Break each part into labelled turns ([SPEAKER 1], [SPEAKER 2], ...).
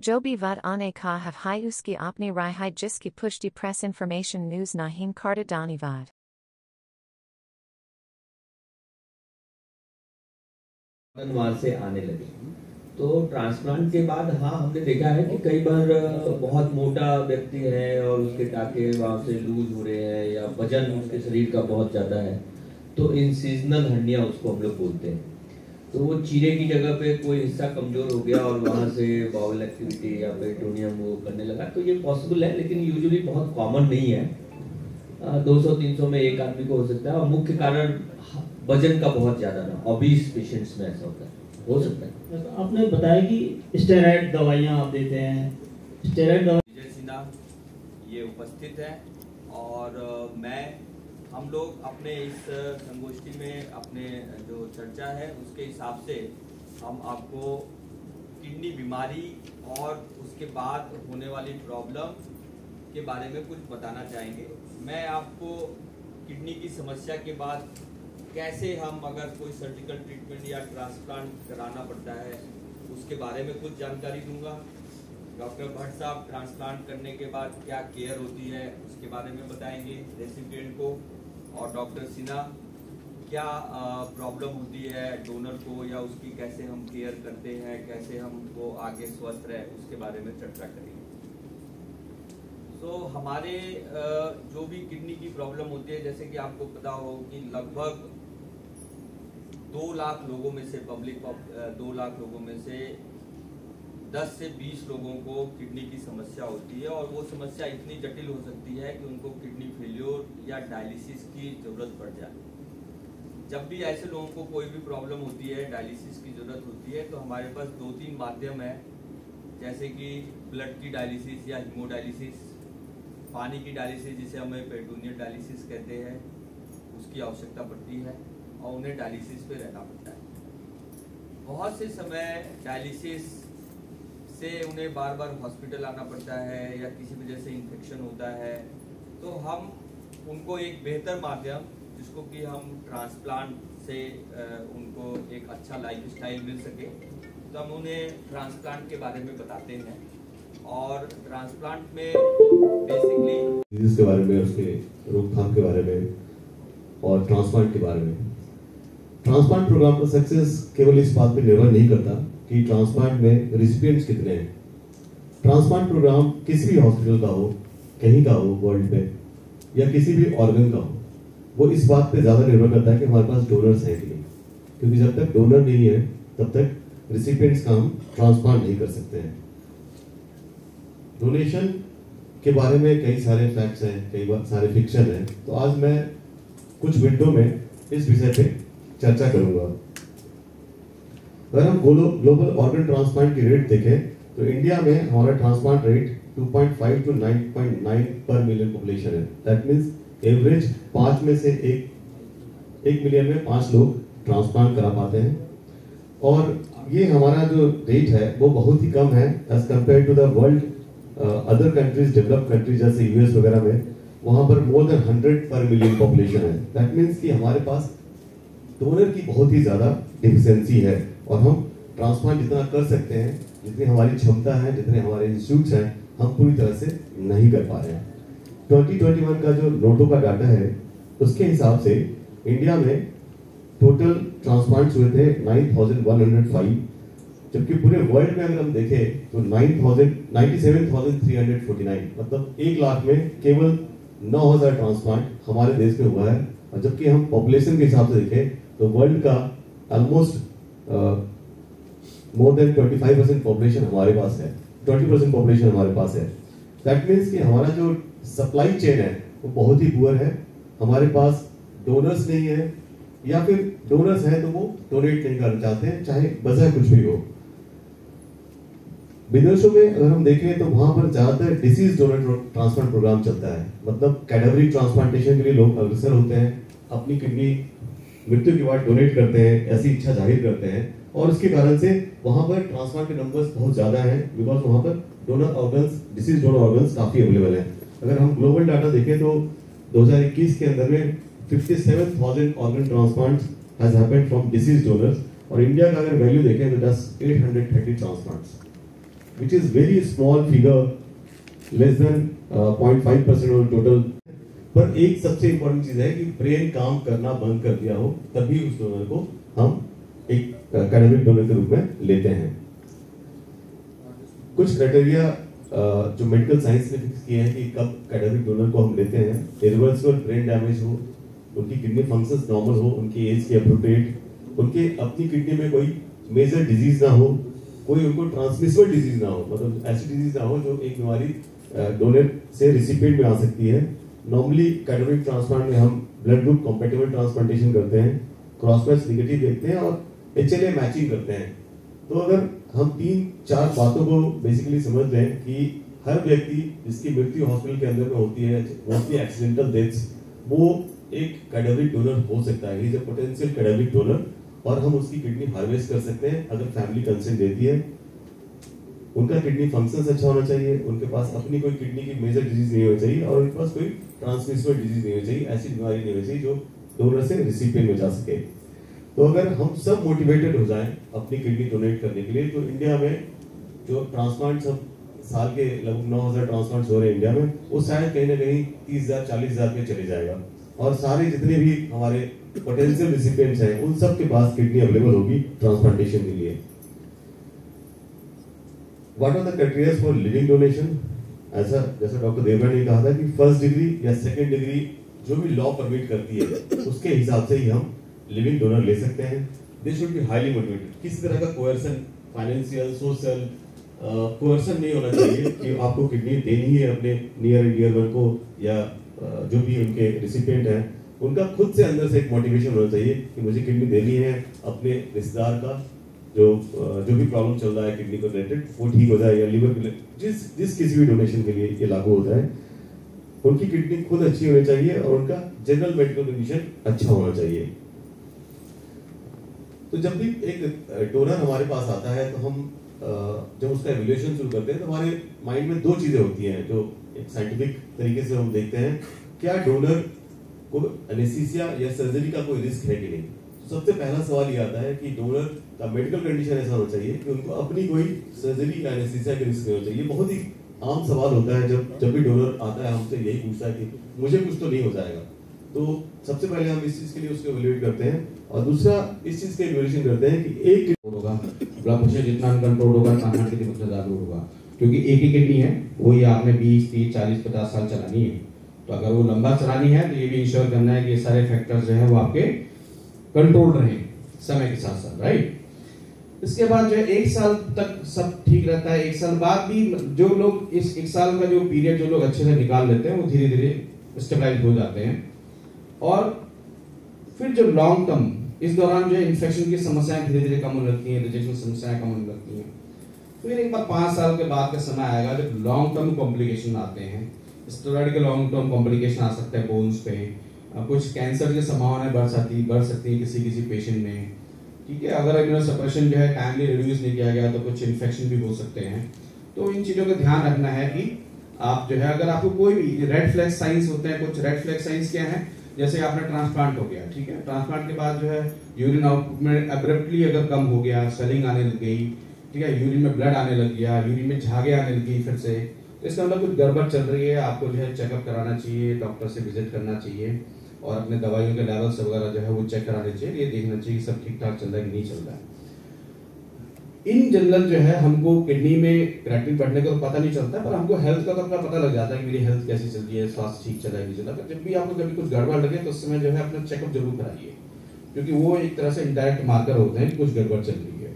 [SPEAKER 1] जो भी vad ane ka have hai uski apni rai hai jiski pushti press information news nahin karta danivad.
[SPEAKER 2] वहां से आने लगे तो ट्रांसप्लांट के बाद हाँ हमने देखा है कि कई बार बहुत मोटा व्यक्ति है और उसके टाके वहां से लूज हो रहे हैं या वजन उसके शरीर का बहुत ज्यादा है तो इंसिजनल हर्निया उसको हम लोग बोलते हैं। तो वो चीरे की जगह पे कोई हिस्सा कमजोर हो गया और वहां से बाउल एक्टिविटी या पेरिटोनियम वो करने लगा तो ये पॉसिबल है, लेकिन यूजुअली बहुत कॉमन नहीं है। 200-300 में एक आदमी को हो सकता है और मुख्य कारण वजन का बहुत ज्यादा ना ओबीस पेशेंट्स में ऐसा होता है, हो सकता है।
[SPEAKER 3] आपने बताया कि स्टेरॉइड दवाइयां आप देते हैं, स्टेरॉइड दवाई
[SPEAKER 4] विजय सिन्हा ये उपस्थित है और हम लोग अपने इस संगोष्ठी में अपने जो चर्चा है उसके हिसाब से हम आपको किडनी बीमारी और उसके बाद होने वाली प्रॉब्लम के बारे में कुछ बताना चाहेंगे। मैं आपको किडनी की समस्या के बाद कैसे हम अगर कोई सर्जिकल ट्रीटमेंट या ट्रांसप्लांट कराना पड़ता है उसके बारे में कुछ जानकारी दूंगा। डॉक्टर भट्ट साहब ट्रांसप्लांट करने के बाद क्या केयर होती है उसके बारे में बताएंगे रेसिपिएंट को, और डॉक्टर सिन्हा क्या प्रॉब्लम होती है डोनर को या उसकी कैसे हम केयर करते हैं, कैसे हम वो आगे स्वस्थ रहे उसके बारे में चर्चा करेंगे। तो हमारे जो भी किडनी की प्रॉब्लम होती है, जैसे कि आपको पता हो कि लगभग 2 लाख लोगों में से 2 लाख लोगों में से 10 से 20 लोगों को किडनी की समस्या होती है और वो समस्या इतनी जटिल हो सकती है कि उनको किडनी फेल्योर या डायलिसिस की जरूरत पड़ जाए। जब भी ऐसे लोगों को कोई भी प्रॉब्लम होती है, डायलिसिस की जरूरत होती है, तो हमारे पास 2-3 माध्यम है, जैसे कि ब्लड की डायलिसिस या हीमोडायलिसिस, पानी की डायलिसिस जिसे हमें पेरिटोनियल डायलिसिस कहते हैं, उसकी आवश्यकता पड़ती है और उन्हें डायलिसिस पे रहना पड़ता है। बहुत से समय डायलिसिस से उन्हें बार बार हॉस्पिटल आना पड़ता है या किसी वजह से इन्फेक्शन होता है, तो हम उनको एक बेहतर माध्यम जिसको कि हम ट्रांसप्लांट से उनको एक अच्छा लाइफस्टाइल मिल सके, तो हम उन्हें ट्रांसप्लांट के बारे में बताते हैं। और ट्रांसप्लांट में बेसिकली
[SPEAKER 5] डिजीज के बारे में, उसके रोकथाम के बारे में और ट्रांसप्लांट के बारे में। ट्रांसप्लांट प्रोग्राम का सक्सेस केवल इस बात पर निर्भर नहीं करता कि ट्रांसप्लांट में रेसिपिएंट्स कितने हैं। ट्रांसप्लांट प्रोग्राम किसी भी हॉस्पिटल का हो, कहीं का हो वर्ल्ड में, या किसी भी ऑर्गन का हो, वो इस बात पे ज्यादा निर्भर करता है कि हमारे पास डोनर्स हैं कि नहीं, क्योंकि जब तक डोनर नहीं है तब तक रेसिपिएंट्स का हम ट्रांसप्लांट नहीं कर सकते हैं। डोनेशन के बारे में कई सारे फैक्ट्स हैं, कई सारे फिक्शन हैं, तो आज मैं कुछ मिनटों में इस विषय पे चर्चा करूंगा। अगर हम ग्लोबल ऑर्गन ट्रांसप्लांट की रेट देखें तो इंडिया में हमारा ट्रांसप्लांट रेट 2.5 to 9.9 पर मिलियन पॉपुलेशन है। दैट मींस एवरेज 5 में से 1 मिलियन में 5 लोग ट्रांसप्लांट करा पाते हैं, और ये हमारा जो रेट है वो बहुत ही कम है as compare to the world other countries, developed countries जैसे यूएस वगैरह में, वहां पर more than 100 per million population है। दैट मींस कि हमारे पास डोनर की बहुत ही ज्यादा डिफिशियंसी है और हम ट्रांसप्लांट जितना कर सकते हैं, जितनी हमारी क्षमता है, जितने हमारे इंस्टीट्यूट्स हैं, हम पूरी तरह से नहीं कर पा रहे हैं। 2021 का जो नोटो का डाटा है उसके हिसाब से इंडिया में टोटल ट्रांसप्लांट्स हुए थे 9,105, जबकि पूरे वर्ल्ड में अगर हम देखें तो 97,349, मतलब 1 लाख में केवल 9,000 ट्रांसप्लांट हमारे देश में हुआ है। और जबकि हम पॉपुलेशन के हिसाब से देखें तो वर्ल्ड का ऑलमोस्ट मोर देन 25% पॉपुलेशन हमारे पास है, 20% पॉपुलेशन हमारे पास है। दैट मीन्स कि हमारा जो सप्लाई चेन है वो बहुत ही पुअर है। हमारे पास डोनर्स नहीं है, या फिर डोनर्स हैं तो वो डोनेट नहीं करना चाहते हैं, चाहे वजह कुछ भी हो। विदेशों में अगर हम देखें तो वहां पर ज्यादातर डिसीज डोनर ट्रांसप्लांट प्रोग्राम चलता है, मतलब कैडेवरी ट्रांसप्लांटेशन के लिए लोग अग्रसर होते हैं, अपनी किडनी मृत्यु के बाद डोनेट करते हैं, ऐसी इच्छा जाहिर करते हैं, और उसके कारण से वहां पर ट्रांसप्लांट के नंबर्स बहुत ज्यादा हैं, बिकॉज वहां पर donor organs, disease donor organs काफी अवेलेबल हैं। अगर हम ग्लोबल डाटा देखें तो 2021 के अंदर में 57,000 organ transplants has happened from disease donors, और इंडिया का अगर वैल्यू देखें तो just 830 transplants. which is very small figure, less than 0.5% of total. पर एक सबसे इम्पोर्टेंट चीज है कि ब्रेन काम करना बंद कर दिया हो तभी उस डोनर को हम एक कैडेवरिक डोनर के रूप में लेते हैं। कुछ क्राइटेरिया जो मेडिकल साइंस ने फिक्स किए हैं कि कब कैडेवरिक डोनर को हम लेते हैं। इरिवर्सिबल ब्रेन डैमेज हो, उनकी किडनी फंक्शंस नॉर्मल हो, उनकी एज के अप्रोप्रिएट, उनके अपनी किडनी में कोई मेजर डिजीज ना हो, कोई उनको ट्रांसमिसिबल डिजीज ना हो, मतलब ऐसी डिजीज ना हो जो एक बीमारी डोनर से रिसिपिएंट में आ सकती है। नॉर्मली कैडेवरिक ट्रांसप्लांट में हम ब्लड ग्रुप कॉम्पैटिबल ट्रांसप्लांटेशन करते हैं, क्रॉस मैच नेगेटिव देखते हैं और HLA मैचिंग करते हैं। तो अगर हम 3-4 बातों को बेसिकली समझ लें कि हर व्यक्ति जिसकी मृत्यु हॉस्पिटल के अंदर में होती है, मोस्टली एक्सीडेंटल डेथ्स, वो एक कैडेवरिक डोनर हो सकता है, is a potential cadaveric donor, और हम उसकी किडनी हार्वेस्ट कर सकते हैं अगर फैमिली कंसेंट देती है। उनका किडनी फंक्शंस अच्छा होना चाहिए, उनके पास अपनी कोई किडनी की मेजर डिजीज नहीं होनी चाहिए और उनके पास कोई ट्रांसमिसिबल डिजीज नहीं होनी चाहिए, ऐसी बीमारी नहीं होनी चाहिए जो डोनर से रिसिपिएंट में जा सके। तो अगर हम सब मोटिवेटेड हो जाएं अपनी किडनी डोनेट करने के लिए, तो इंडिया में जो ट्रांसप्लांट सब साल के लगभग 9,000 ट्रांसप्लांट हो रहे हैं इंडिया में, वो शायद कहीं ना कहीं 30,000-40,000 पे चले जाएगा और सारे जितने भी हमारे पोटेंशियल रिसिपिएंट्स हैं उन सब के पास किडनी अवेलेबल होगी ट्रांसप्लांटेशन के लिए। What are the criteria for living donation? ऐसा जैसा डॉक्टर देवरा ने कहा था कि फर्स्ट डिग्री या सेकंड डिग्री जो भी लॉ परमिट करती है उसके हिसाब से ही हम लिविंग डोनर ले सकते हैं। This should be highly motivated, किसी तरह का कोएर्सन, फाइनेंशियल, सोशल कोएर्सन नहीं होना चाहिए कि आपको किडनी देनी है अपने नियर एंड डियर वन को या जो भी उनके रिसिपिएंट हैं, उनका खुद से अंदर से एक मोटिवेशन होना चाहिए कि मुझे किडनी देनी है अपने रिश्तेदार का जो भी प्रॉब्लम चल रहा है किडनी को रिलेटेड वो ठीक हो जाए, या लिवर के जिस किसी भी डोनेशन के लिए ये लागू होता है। उनकी किडनी खुद अच्छी होनी चाहिए और उनका जनरल मेडिकल कंडीशन अच्छा होना चाहिए। तो जब भी एक डोनर हमारे पास आता है तो हम जब उसका एवल्यूएशन शुरू करते हैं तो हमारे माइंड में दो चीजें होती हैं जो एक साइंटिफिक तरीके से हम देखते हैं, क्या डोनर को एनेस्थीसिया या सर्जरी का कोई रिस्क है कि नहीं। सबसे पहला सवाल ये आता है कि डोनर का मेडिकल कंडीशन ऐसा होना चाहिए कि उनको अपनी कोई सर्जरी या एनेस्थीसिया के रिस्क नहीं होना चाहिए। बहुत ही आम सवाल होता है जब भी डोनर आता है हमसे यही पूछता है कि मुझे कुछ तो नहीं हो जाएगा। तो सबसे पहले हम इस चीज के लिए उसको इवैल्यूएट करते हैं और दूसरा इस चीज का इवैल्यूएशन करते हैं कि एक
[SPEAKER 6] होगा ब्लड प्रेशर जितना अनकंट्रोल होगा खाना कितनी सबसे ज्यादा होगा, क्योंकि एक ही किडनी है, वो ये आपने 20, 30, 40, 50 साल चलानी है। तो अगर वो लंबा चलानी है तो ये भी इंश्योर करना है कि ये सारे फैक्टर्स जो है वो आपके कंट्रोल रहे समय के साथ साथ, राइट। इसके बाद जो है 1 साल तक सब ठीक रहता है। 1 साल बाद भी जो लोग इस 1 साल का जो पीरियड जो लोग अच्छे से निकाल लेते हैं वो धीरे धीरे स्टेबलाइज हो जाते हैं। और फिर जो लॉन्ग टर्म इस दौरान जो है इन्फेक्शन की समस्याएं धीरे धीरे कम होने लगती हैं, रिजेक्शन समस्याएं कम होने लगती हैं। फिर एक बार 5 साल के बाद का समय आएगा जब लॉन्ग टर्म कॉम्प्लिकेशन आते हैं। स्टेरॉइड के लॉन्ग टर्म कॉम्प्लिकेशन आ सकते हैं बोन्स पे, कुछ कैंसर की संभावनाएं बढ़ सकती है किसी पेशेंट में, ठीक है। अगर इम्यूनोसप्रेशन जो है टाइमली रिड्यूस नहीं किया गया तो कुछ इन्फेक्शन भी हो सकते हैं। तो इन चीजों का ध्यान रखना है कि आप जो है अगर आपको कोई भी रेड फ्लैग साइंस होते हैं, कुछ रेड फ्लैग साइंस क्या है, जैसे आपने ट्रांसप्लांट हो गया, ठीक है, ट्रांसप्लांट के बाद जो है यूरिन आउटपुट में अब्रप्टली अगर कम हो गया, स्वेलिंग आने लग गई, ठीक है, यूरिन में ब्लड आने लग गया, यूरिन में झागे आने लग गई फिर से, तो इसका मतलब कुछ गड़बड़ चल रही है। आपको जो है चेकअप कराना चाहिए, डॉक्टर से विजिट करना चाहिए और अपने दवाइयों के लेवल्स वगैरह जो है वो चेक कराने चाहिए। ये देखना चाहिए सब ठीक ठाक चल रहा है कि नहीं चल रहा है। इन जनरल जो है हमको किडनी में क्रिएटिनिन बढ़ने का तो पता नहीं चलता, पर हमको हेल्थ का तो अपना पता लग जाता है कि मेरी हेल्थ कैसी चल रही है, स्वास्थ्य ठीक चल रहा है नहीं चल रहा। जब भी आपको कभी कुछ गड़बड़ लगे तो उस समय जो है अपना चेकअप जरूर कराइए, क्योंकि वो एक तरह से इनडायरेक्ट मार्कर होते हैं कि कुछ गड़बड़ चल रही है,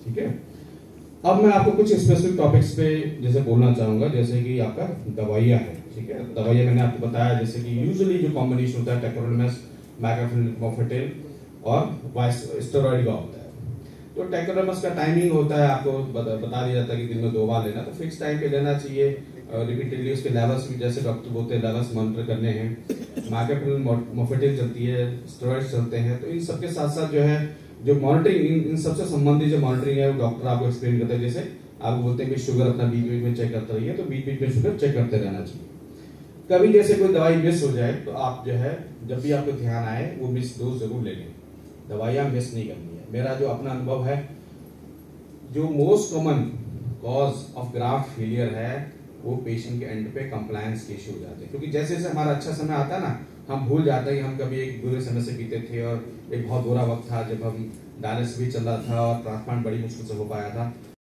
[SPEAKER 6] ठीक है। अब मैं आपको कुछ स्पेसिफिक टॉपिक्स पे जैसे बोलना चाहूंगा, जैसे कि आपका दवाइयाँ है, ठीक है। दवाइयाँ मैंने आपको बताया जैसे कि यूजुअली जो कॉम्बिनेशन होता है टेक्रोडोमेस, मैकाफिन, मॉफेटिल और स्टेरॉइड का होता है। तो टेक्रोडोमेस का टाइमिंग होता है, आपको बता दिया जाता है कि दिन में 2 बार लेना, तो फिक्स टाइम पे लेना चाहिए। रिपीटेडली उसके लेवल्स भी जैसे डॉक्टर बोलते हैं लेवल्स मॉनिटर करने हैं। मैकाफिन, मॉफेटिल चलती है, स्टेरॉइड चलते हैं। तो इन सबके साथ साथ जो है जो मॉनिटरिंग, इन सबसे संबंधित जो मॉनिटरिंग है वो डॉक्टर आपको एक्सप्लेन करते हैं। जैसे आप बोलते हैं कि शुगर अपना बीच बीच में चेक करते रहिए, तो बीच बीच में शुगर चेक करते रहना चाहिए। कभी जैसे कोई दवाई मिस हो जाए तो आप जो है जब भी आपको ध्यान आए वो मिस डोज जरूर ले लें, दवाइयाँ मिस नहीं करनी है। मेरा जो अपना अनुभव है, जो most cause of graft failure है वो पेशेंट के एंड पे कंप्लायंस के इश्यू हो जाते हैं, क्योंकि जैसे जैसे हमारा अच्छा समय आता है ना, हम भूल जाते हैं कि हम कभी एक बुरे समय से बीते थे और एक बहुत बुरा वक्त था जब हम डायलिसिस भी चल रहा था और ट्रांसप्लांट बड़ी मुश्किल से हो पाया था।